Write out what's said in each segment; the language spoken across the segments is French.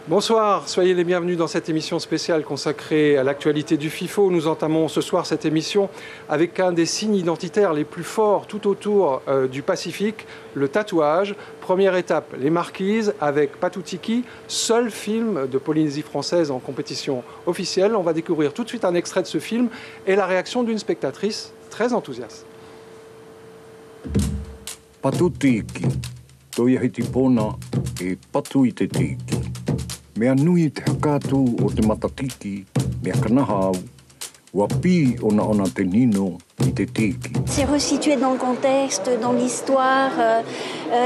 Bonsoir, soyez les bienvenus dans cette émission spéciale consacrée à l'actualité du FIFO. Nous entamons ce soir cette émission avec un des signes identitaires les plus forts tout autour du Pacifique, le tatouage. Première étape, les Marquises avec Patu-Tiki, seul film de Polynésie française en compétition officielle. On va découvrir tout de suite un extrait de ce film et la réaction d'une spectatrice très enthousiaste. Patu-Tiki, toiahiti pona e patu i te tiki. Mea nui te hakatu o te matatiki, mea kanaha au, ua pi ona te nino i te tiki. C'est resitué dans le contexte, dans l'histoire,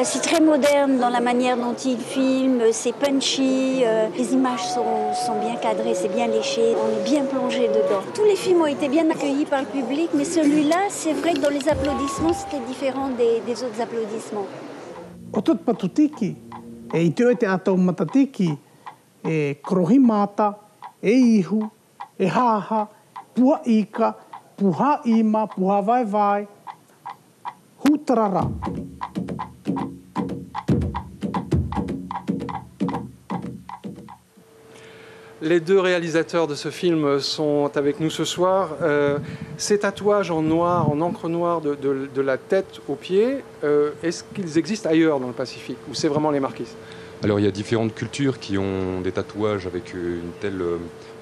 c'est très moderne dans la manière dont il filme, c'est punchy, les images sont bien cadrées, c'est bien léché, on est bien plongé dedans. Tous les films ont été bien accueillis par le public, mais celui-là, c'est vrai que dans les applaudissements, c'était différent des autres applaudissements. O tot Patu-Tiki, e i te oe te atau matatiki, e krohimata, e ihu, e haha, pua ika, puha ima, puha vai vai, hutarara. Les deux réalisateurs de ce film sont avec nous ce soir. Ces tatouages en noir, en encre noire de la tête aux pieds, est-ce qu'ils existent ailleurs dans le Pacifique ou c'est vraiment les Marquises? Alors il y a différentes cultures qui ont des tatouages avec une telle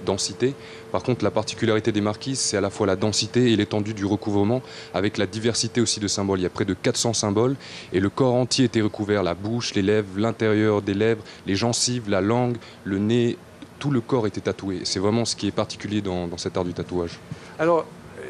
densité. Par contre, la particularité des Marquises, c'est à la fois la densité et l'étendue du recouvrement, avec la diversité aussi de symboles. Il y a près de 400 symboles et le corps entier était recouvert, la bouche, les lèvres, l'intérieur des lèvres, les gencives, la langue, le nez, tout le corps était tatoué. C'est vraiment ce qui est particulier dans cet art du tatouage. Alors,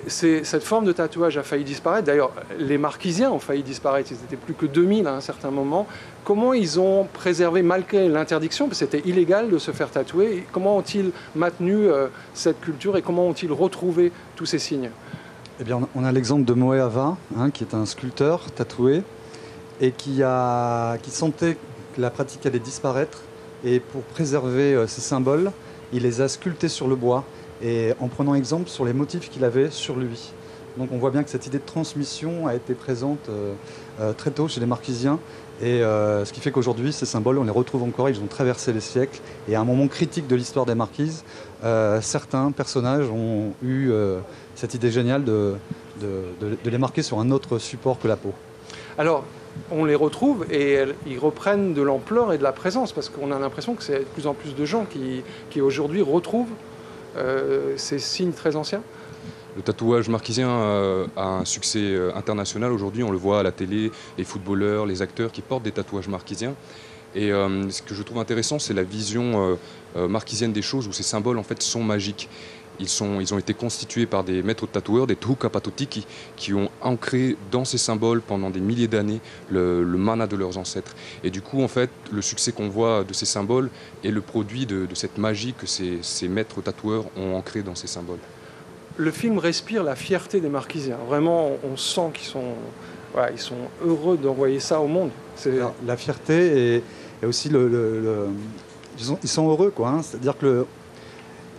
cette forme de tatouage a failli disparaître. D'ailleurs, les Marquisiens ont failli disparaître. Ils n'étaient plus que 2000 à un certain moment. Comment ils ont préservé, malgré l'interdiction, parce que c'était illégal de se faire tatouer, comment ont-ils maintenu cette culture et comment ont-ils retrouvé tous ces signes? Eh bien, on a l'exemple de Moe Ava, qui est un sculpteur tatoué et qui sentait que la pratique allait disparaître. Et pour préserver ces symboles, il les a sculptés sur le bois et en prenant exemple sur les motifs qu'il avait sur lui. Donc on voit bien que cette idée de transmission a été présente très tôt chez les Marquisiens et ce qui fait qu'aujourd'hui ces symboles on les retrouve encore, ils ont traversé les siècles et à un moment critique de l'histoire des Marquises, certains personnages ont eu cette idée géniale de les marquer sur un autre support que la peau. Alors, on les retrouve et ils reprennent de l'ampleur et de la présence parce qu'on a l'impression que c'est de plus en plus de gens qui aujourd'hui retrouvent ces signes très anciens. Le tatouage marquisien a un succès international aujourd'hui. On le voit à la télé, les footballeurs, les acteurs qui portent des tatouages marquisiens. Et ce que je trouve intéressant, c'est la vision marquisienne des choses où ces symboles en fait sont magiques. Ils ont été constitués par des maîtres tatoueurs, des Tuhuka Patu-Tiki, qui ont ancré dans ces symboles pendant des milliers d'années le mana de leurs ancêtres. Et du coup, en fait, le succès qu'on voit de ces symboles est le produit de cette magie que ces maîtres tatoueurs ont ancré dans ces symboles. Le film respire la fierté des Marquisiens. Vraiment, on sent qu'ils sont, voilà, ils sont heureux d'envoyer ça au monde. La fierté et aussi ils sont heureux, quoi. C'est-à-dire que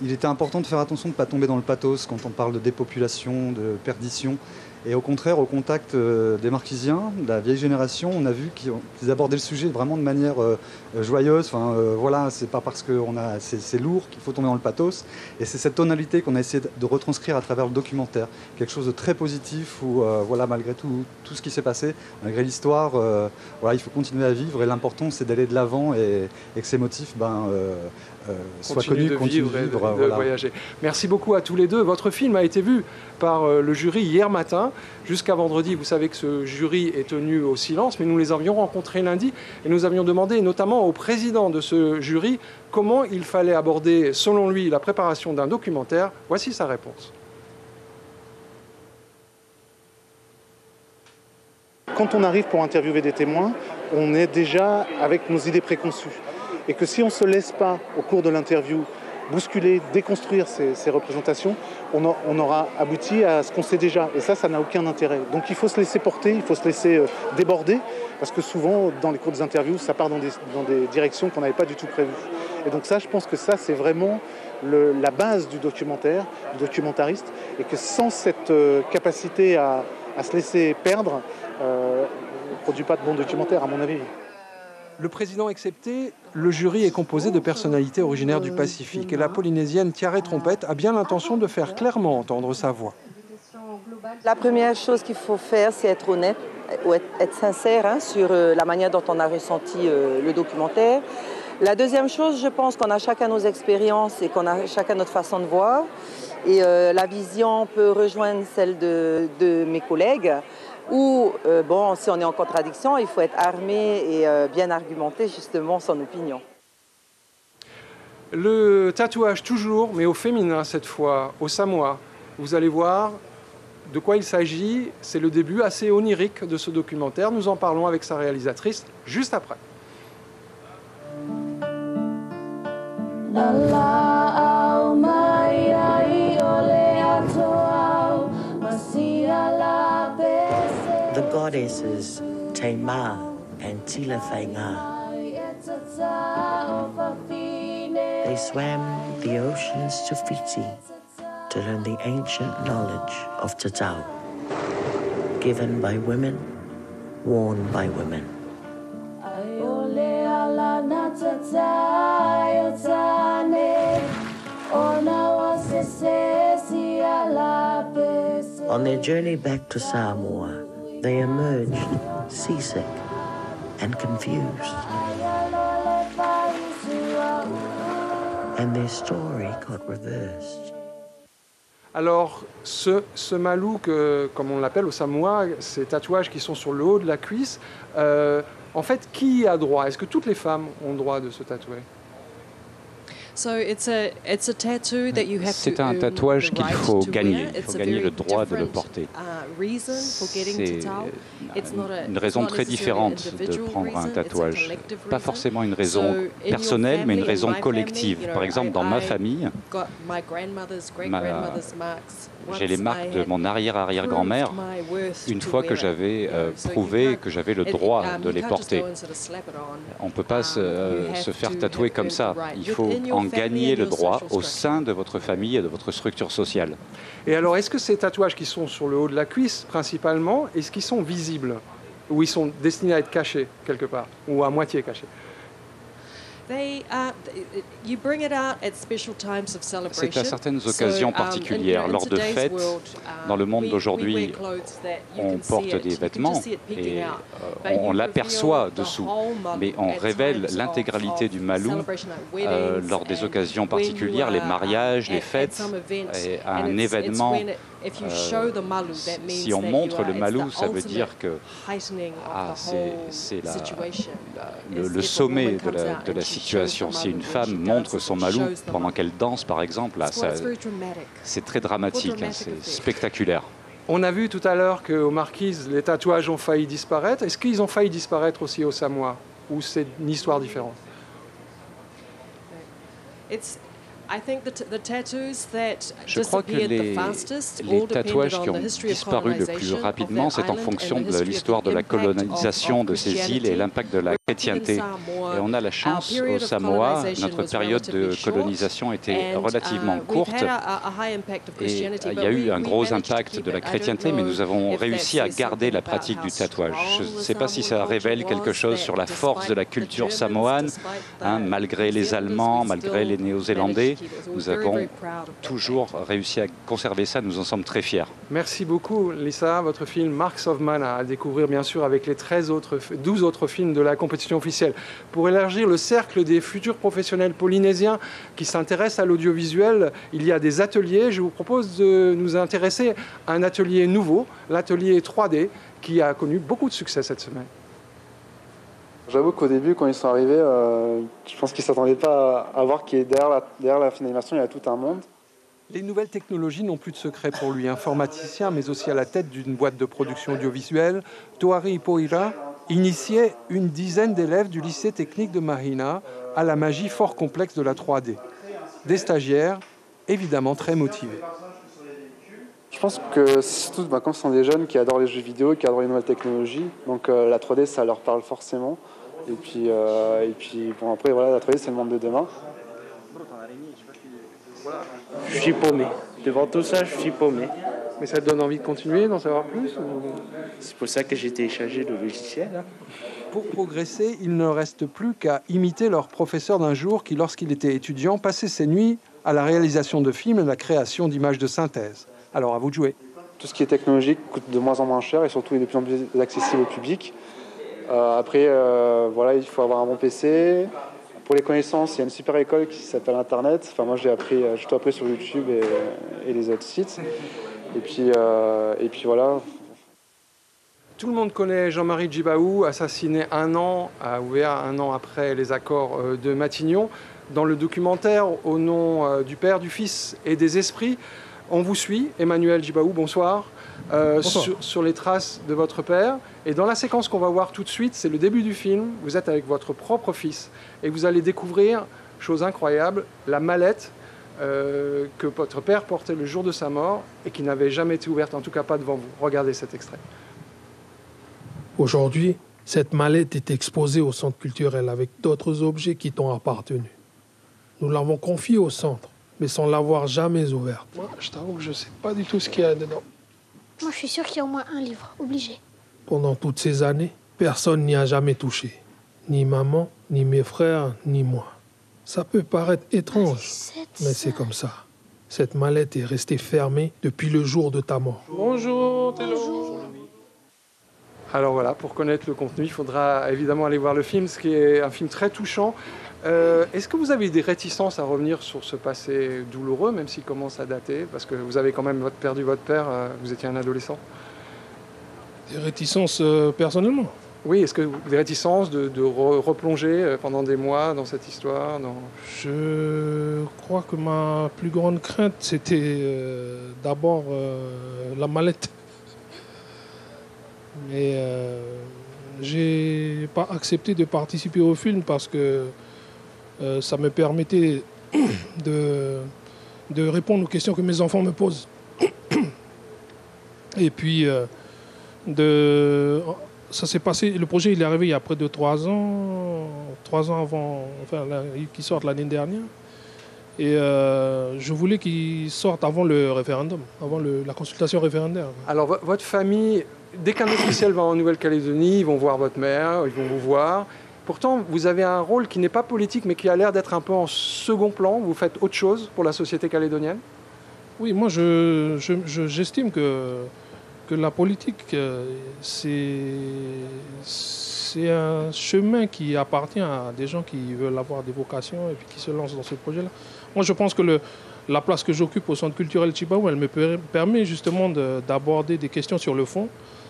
il était important de faire attention de ne pas tomber dans le pathos quand on parle de dépopulation, de perdition. Et au contraire, au contact des Marquisiens, de la vieille génération, on a vu qu'ils abordaient le sujet vraiment de manière joyeuse. Enfin, voilà, c'est pas parce que c'est lourd qu'il faut tomber dans le pathos. Et c'est cette tonalité qu'on a essayé de retranscrire à travers le documentaire. Quelque chose de très positif où, voilà, malgré tout ce qui s'est passé, malgré l'histoire, voilà, il faut continuer à vivre. Et l'important, c'est d'aller de l'avant et que ces motifs soient connus, continuent de vivre et de voyager. Merci beaucoup à tous les deux. Votre film a été vu par le jury hier matin. Jusqu'à vendredi, vous savez que ce jury est tenu au silence, mais nous les avions rencontrés lundi et nous avions demandé notamment au président de ce jury comment il fallait aborder, selon lui, la préparation d'un documentaire. Voici sa réponse. Quand on arrive pour interviewer des témoins, on est déjà avec nos idées préconçues. Et que si on ne se laisse pas, au cours de l'interview, bousculer, déconstruire ces représentations, on aura abouti à ce qu'on sait déjà. Et ça n'a aucun intérêt. Donc il faut se laisser porter, il faut se laisser déborder, parce que souvent, dans les cours des interviews, ça part dans des directions qu'on n'avait pas du tout prévues. Et donc ça, je pense que ça, c'est vraiment la base du documentaire, du documentariste, et que sans cette capacité à se laisser perdre, on ne produit pas de bons documentaires, à mon avis. Le président accepté, le jury est composé de personnalités originaires du Pacifique et la Polynésienne Tiare Trompette a bien l'intention de faire clairement entendre sa voix. La première chose qu'il faut faire, c'est être honnête, ou être sincère sur la manière dont on a ressenti le documentaire. La deuxième chose, je pense qu'on a chacun nos expériences et qu'on a chacun notre façon de voir. Et la vision peut rejoindre celle de mes collègues. Ou, si on est en contradiction, il faut être armé et bien argumenter justement son opinion. Le tatouage toujours, mais au féminin cette fois, au Samoa. Vous allez voir de quoi il s'agit. C'est le début assez onirique de ce documentaire. Nous en parlons avec sa réalisatrice juste après. The goddesses Te Ma and Tila Whainga. They swam the oceans to Fiji to learn the ancient knowledge of Tatau, given by women, worn by women. On their journey back to Samoa, they emerged seasick and confused. And their story got reversed. Alors, ce malou, comme on l'appelle au Samoa, ces tatouages qui sont sur le haut de la cuisse, en fait, qui a droit? Est-ce que toutes les femmes ont droit de se tatouer? C'est un tatouage qu'il faut gagner. Il faut gagner le droit de le porter. C'est une raison très différente de prendre un tatouage. Pas forcément une raison personnelle, mais une raison collective. Par exemple, dans ma famille, j'ai les marques de mon arrière-arrière-grand-mère une fois que j'avais prouvé que j'avais le droit de les porter. On ne peut pas se faire tatouer comme ça. Il faut en gagner le droit au sein de votre famille et de votre structure sociale. Et alors, est-ce que ces tatouages qui sont sur le haut de la cuisse, principalement, est-ce qu'ils sont visibles? Ou ils sont destinés à être cachés, quelque part? Ou à moitié cachés? C'est à certaines occasions particulières. Lors de fêtes, dans le monde d'aujourd'hui, on porte des vêtements et on l'aperçoit dessous. Mais on révèle l'intégralité du malou lors des occasions particulières, les mariages, les fêtes, et à un événement. Si on montre le malou, ça veut dire que c'est le sommet de la situation. Si une femme montre son malou pendant qu'elle danse, par exemple, c'est très dramatique, c'est spectaculaire. On a vu tout à l'heure qu'aux Marquises, les tatouages ont failli disparaître. Est-ce qu'ils ont failli disparaître aussi au Samoa? Ou c'est une histoire différente? Je crois que les tatouages qui ont disparu le plus rapidement, c'est en fonction de l'histoire de la colonisation de ces îles et l'impact de la chrétienté. Et on a la chance au Samoa, notre période de colonisation était relativement courte et il y a eu un gros impact de la chrétienté, mais nous avons réussi à garder la pratique du tatouage. Je ne sais pas si ça révèle quelque chose sur la force de la culture samoane, malgré les Allemands, malgré les Néo-Zélandais. Nous avons toujours réussi à conserver ça, nous en sommes très fiers. Merci beaucoup Lisa, votre film Marks of Mana à découvrir bien sûr avec les 12 autres films de la compétition officielle. Pour élargir le cercle des futurs professionnels polynésiens qui s'intéressent à l'audiovisuel, il y a des ateliers. Je vous propose de nous intéresser à un atelier nouveau, l'atelier 3D, qui a connu beaucoup de succès cette semaine. J'avoue qu'au début, quand ils sont arrivés, je pense qu'ils ne s'attendaient pas à voir qu'il y a derrière la filmation, il y a tout un monde. Les nouvelles technologies n'ont plus de secret pour lui. Informaticien, mais aussi à la tête d'une boîte de production audiovisuelle, Toari Poira initiait une dizaine d'élèves du lycée technique de Mahina à la magie fort complexe de la 3D. Des stagiaires, évidemment très motivés. Je pense que surtout, comme ce sont des jeunes qui adorent les jeux vidéo, qui adorent les nouvelles technologies, donc la 3D, ça leur parle forcément. Et puis bon, après, voilà, la 3D, c'est le monde de demain. Je suis paumé. Devant tout ça, je suis paumé. Mais ça te donne envie de continuer, d'en savoir plus ou... C'est pour ça que j'ai téléchargé le logiciel. Pour progresser, il ne reste plus qu'à imiter leur professeur d'un jour qui, lorsqu'il était étudiant, passait ses nuits à la réalisation de films et à la création d'images de synthèse. Alors, à vous de jouer. Tout ce qui est technologique coûte de moins en moins cher et surtout est de plus en plus accessible au public. Après, voilà, il faut avoir un bon PC. Pour les connaissances, il y a une super école qui s'appelle Internet. Enfin, moi, j'ai tout appris sur YouTube et les autres sites. Et puis voilà. Tout le monde connaît Jean-Marie Djibaou, assassiné un an après les accords de Matignon. Dans le documentaire Au nom du Père, du Fils et des Esprits, on vous suit, Emmanuel Djibaou, bonsoir, sur les traces de votre père. Et dans la séquence qu'on va voir tout de suite, c'est le début du film. Vous êtes avec votre propre fils et vous allez découvrir, chose incroyable, la mallette que votre père portait le jour de sa mort et qui n'avait jamais été ouverte, en tout cas pas devant vous. Regardez cet extrait. Aujourd'hui, cette mallette est exposée au centre culturel avec d'autres objets qui t'ont appartenu. Nous l'avons confiée au centre, mais sans l'avoir jamais ouverte. Moi, je t'avoue que je ne sais pas du tout ce qu'il y a dedans. Moi, je suis sûr qu'il y a au moins un livre, obligé. Pendant toutes ces années, personne n'y a jamais touché. Ni maman, ni mes frères, ni moi. Ça peut paraître étrange, mais c'est comme ça. Cette mallette est restée fermée depuis le jour de ta mort. Bonjour, Télo. Alors voilà, pour connaître le contenu, il faudra évidemment aller voir le film, ce qui est un film très touchant. Est-ce que vous avez des réticences à revenir sur ce passé douloureux, même s'il commence à dater, parce que vous avez quand même perdu votre père, vous étiez un adolescent? Des réticences personnellement? Oui, est-ce que des réticences de replonger pendant des mois dans cette histoire Je crois que ma plus grande crainte, c'était d'abord la mallette. Mais j'ai pas accepté de participer au film parce que ça me permettait de répondre aux questions que mes enfants me posent. Et puis, ça s'est passé, le projet il est arrivé il y a près de 3 ans avant, enfin, qu'il sorte l'année dernière. Et je voulais qu'il sorte avant le référendum, avant la consultation référendaire. Alors, votre famille, dès qu'un officiel va en Nouvelle-Calédonie, ils vont voir votre mère, ils vont vous voir. Pourtant, vous avez un rôle qui n'est pas politique, mais qui a l'air d'être un peu en second plan. Vous faites autre chose pour la société calédonienne? Oui, moi, j'estime que la politique, c'est un chemin qui appartient à des gens qui veulent avoir des vocations et puis qui se lancent dans ce projet-là. Moi, je pense que la place que j'occupe au Centre culturel Djibaou, elle me permet justement d'aborder des questions sur le fond,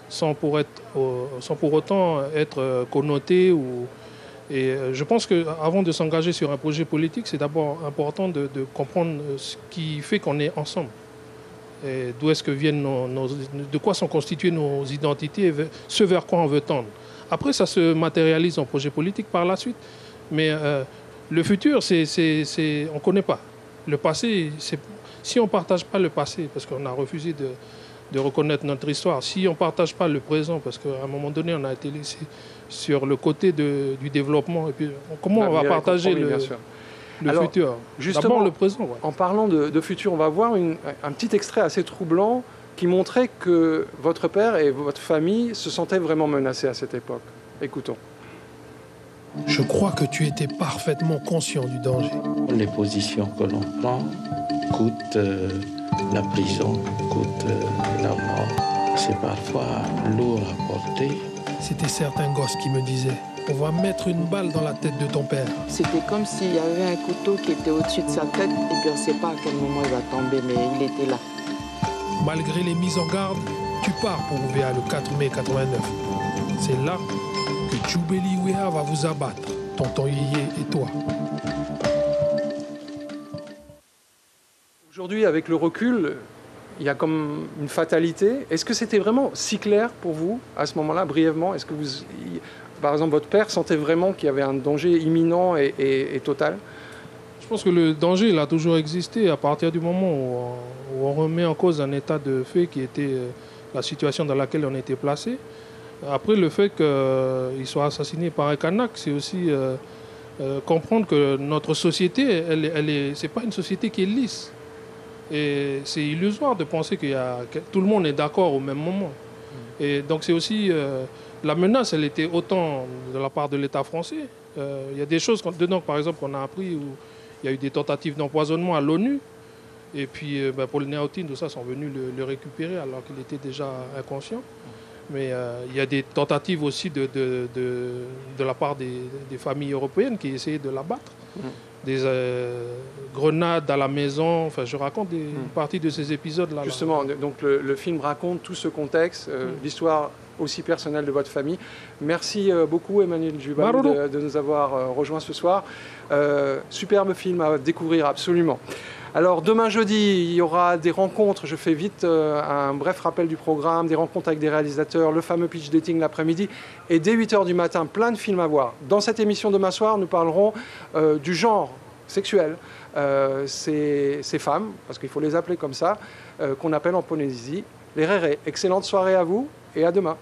sans pour autant être connoté. Et je pense qu'avant de s'engager sur un projet politique, c'est d'abord important de comprendre ce qui fait qu'on est ensemble. Et d'où est-ce que viennent de quoi sont constituées nos identités et ce vers quoi on veut tendre. Après, ça se matérialise en projet politique par la suite. Mais le futur, on ne connaît pas. Le passé, si on ne partage pas le passé, parce qu'on a refusé de reconnaître notre histoire, si on ne partage pas le présent, parce qu'à un moment donné, on a été laissé sur le côté du développement, et puis comment on va partager le futur? Justement, d'abord le présent. Ouais. En parlant de futur, on va voir un petit extrait assez troublant qui montrait que votre père et votre famille se sentaient vraiment menacés à cette époque. Écoutons. Je crois que tu étais parfaitement conscient du danger. Les positions que l'on prend coûtent la prison, coûtent la mort. C'est parfois lourd à porter. C'était certains gosses qui me disaient « On va mettre une balle dans la tête de ton père ». C'était comme s'il y avait un couteau qui était au-dessus de sa tête et puis on ne sait pas à quel moment il va tomber, mais il était là. Malgré les mises en garde, tu pars pour Ouvéa le 4 mai 89. C'est là que Djoubeli Ouéa va vous abattre, tonton Yéyé et toi. Aujourd'hui, avec le recul, il y a comme une fatalité. Est-ce que c'était vraiment si clair pour vous, à ce moment-là, brièvement? Est-ce que par exemple, votre père sentait vraiment qu'il y avait un danger imminent et total? Je pense que le danger, il a toujours existé à partir du moment où on remet en cause un état de fait qui était la situation dans laquelle on était placé. Après, le fait qu'il soit assassiné par un Kanak, c'est aussi comprendre que notre société, c'est pas une société qui est lisse. Et c'est illusoire de penser que tout le monde est d'accord au même moment. Et donc c'est aussi la menace, elle était autant de la part de l'État français. Il y a des choses dedans, par exemple, qu'on a appris où il y a eu des tentatives d'empoisonnement à l'ONU. Et puis, Paul Néautine, tout ça, sont venus le récupérer alors qu'il était déjà inconscient. Mais il y a des tentatives aussi de la part des familles européennes qui essayaient de l'abattre. Des grenades à la maison. Enfin, je raconte une partie de ces épisodes-là. Justement, donc le film raconte tout ce contexte, l'histoire aussi personnelle de votre famille. Merci beaucoup, Emmanuel Jubal, de nous avoir rejoints ce soir. Superbe film à découvrir, absolument. Alors demain jeudi, il y aura des rencontres, je fais vite un bref rappel du programme, des rencontres avec des réalisateurs, le fameux pitch dating l'après-midi et dès 8 h du matin, plein de films à voir. Dans cette émission demain soir, nous parlerons du genre sexuel, ces femmes, parce qu'il faut les appeler comme ça, qu'on appelle en Polynésie les rérés. Excellente soirée à vous et à demain.